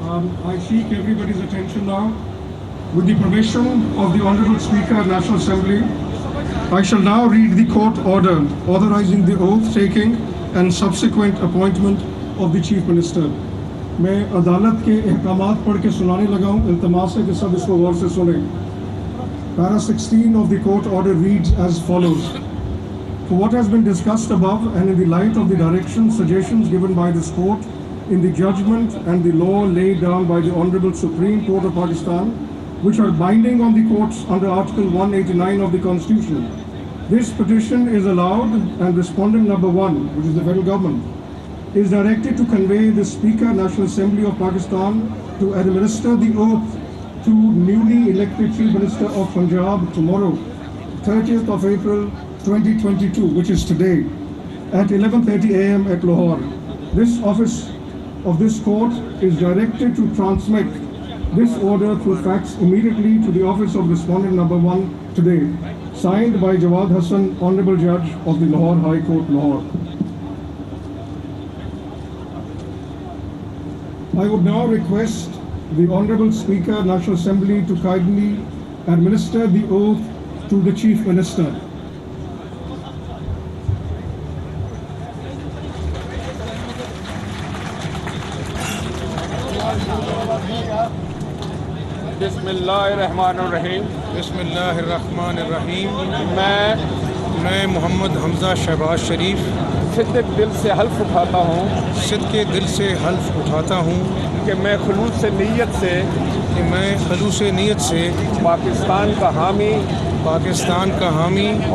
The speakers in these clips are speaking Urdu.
I seek everybody's attention now. With the permission of the Honourable Speaker of National Assembly, I shall now read the court order authorising the oath taking and subsequent appointment of the Chief Minister. میں عدالت کے احکامات پڑھ کے سنانے لگا ہوں. التماس ہے کہ سب اس کو غور سے سنیں. Para 16 of the court order reads as follows. For what has been discussed above and in the light of the directions, suggestions given by this court in the judgment and the law laid down by the Honourable Supreme Court of Pakistan, which are binding on the courts under Article 189 of the Constitution, this petition is allowed, and respondent number 1, which is the federal government, is directed to convey the Speaker National Assembly of Pakistan to administer the oath to newly elected Chief Minister of Punjab tomorrow, 30th of April 2022, which is today, at 11:30 a.m. at Lahore. This office of this court is directed to transmit this order through fax immediately to the office of respondent number 1 today. Signed by Jawad Hassan, Honorable Judge of the Lahore High Court, Lahore. I would now request the Honorable Speaker, National Assembly, to kindly administer the oath to the Chief Minister. بسم اللہ الرحمن الرحیم. بسم اللہ الرحمن الرحیم. میں محمد حمزہ شہباز شریف صدق دل سے حلف اٹھاتا ہوں صدق دل سے حلف اٹھاتا ہوں کہ میں خلوص نیت سے پاکستان کا حامی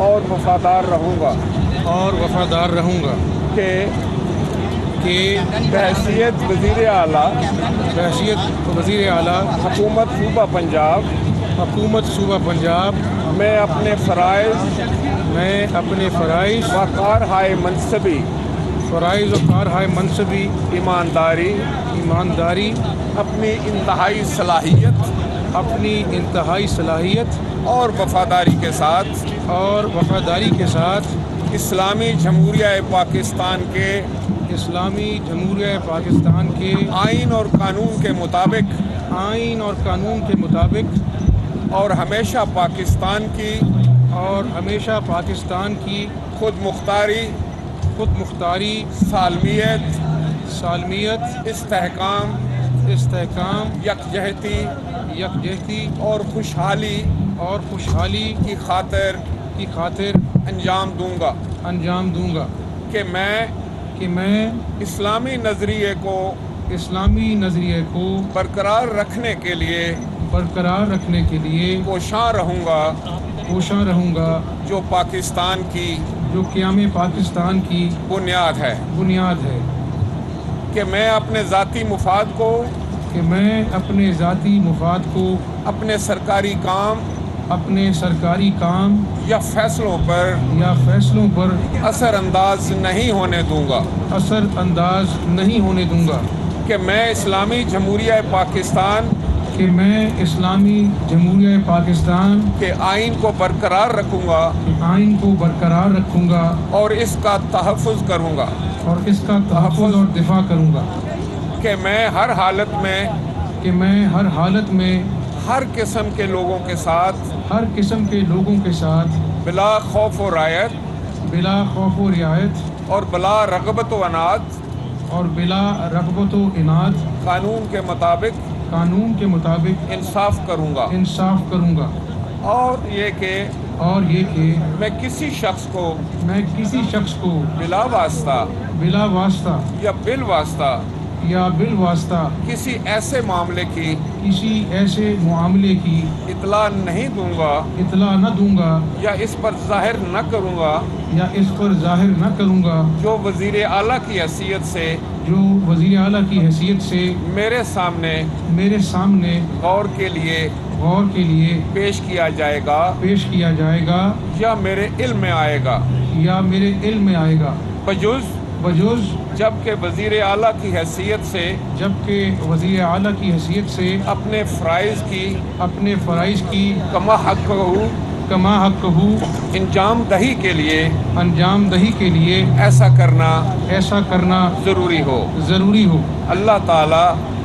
اور وفادار رہوں گا کہ بحیثیت وزیر اعلیٰ حکومت صوبہ پنجاب میں اپنے فرائض و کارہائے منصبی ایمانداری اپنی انتہائی صلاحیت اور وفاداری کے ساتھ اسلامی جمہوریہ پاکستان کے آئین اور قانون کے مطابق اور ہمیشہ پاکستان کی خود مختاری سالمیت استحکام یکجہتی اور خوشحالی کی خاطر انجام دوں گا کہ میں اسلامی نظریے کو برقرار رکھنے کے لیے کوشاں رہوں گا جو قیام پاکستان کی بنیاد ہے کہ میں اپنے ذاتی مفاد کو اپنے سرکاری کام یا فیصلوں پر اثر انداز نہیں ہونے دوں گا کہ میں اسلامی جمہوریہ پاکستان کے آئین کو برقرار رکھوں گا اور اس کا تحفظ کروں گا اور دفاع کروں گا کہ میں ہر حالت میں ہر قسم کے لوگوں کے ساتھ بلا خوف و رعایت اور بلا رغبت و عناد قانون کے مطابق انصاف کروں گا اور یہ کہ میں کسی شخص کو بلا واسطہ یا بالواسطہ کسی ایسے معاملے کی اطلاع نہ دوں گا یا اس پر ظاہر نہ کروں گا جو وزیر اعلیٰ کی حیثیت سے میرے سامنے غور کے لیے پیش کیا جائے گا یا میرے علم میں آئے گا بجوز جبکہ وزیر اعلیٰ کی حیثیت سے اپنے فرائض کی کما حق ہو انجام دہی کے لیے ایسا کرنا ضروری ہو اللہ تعالی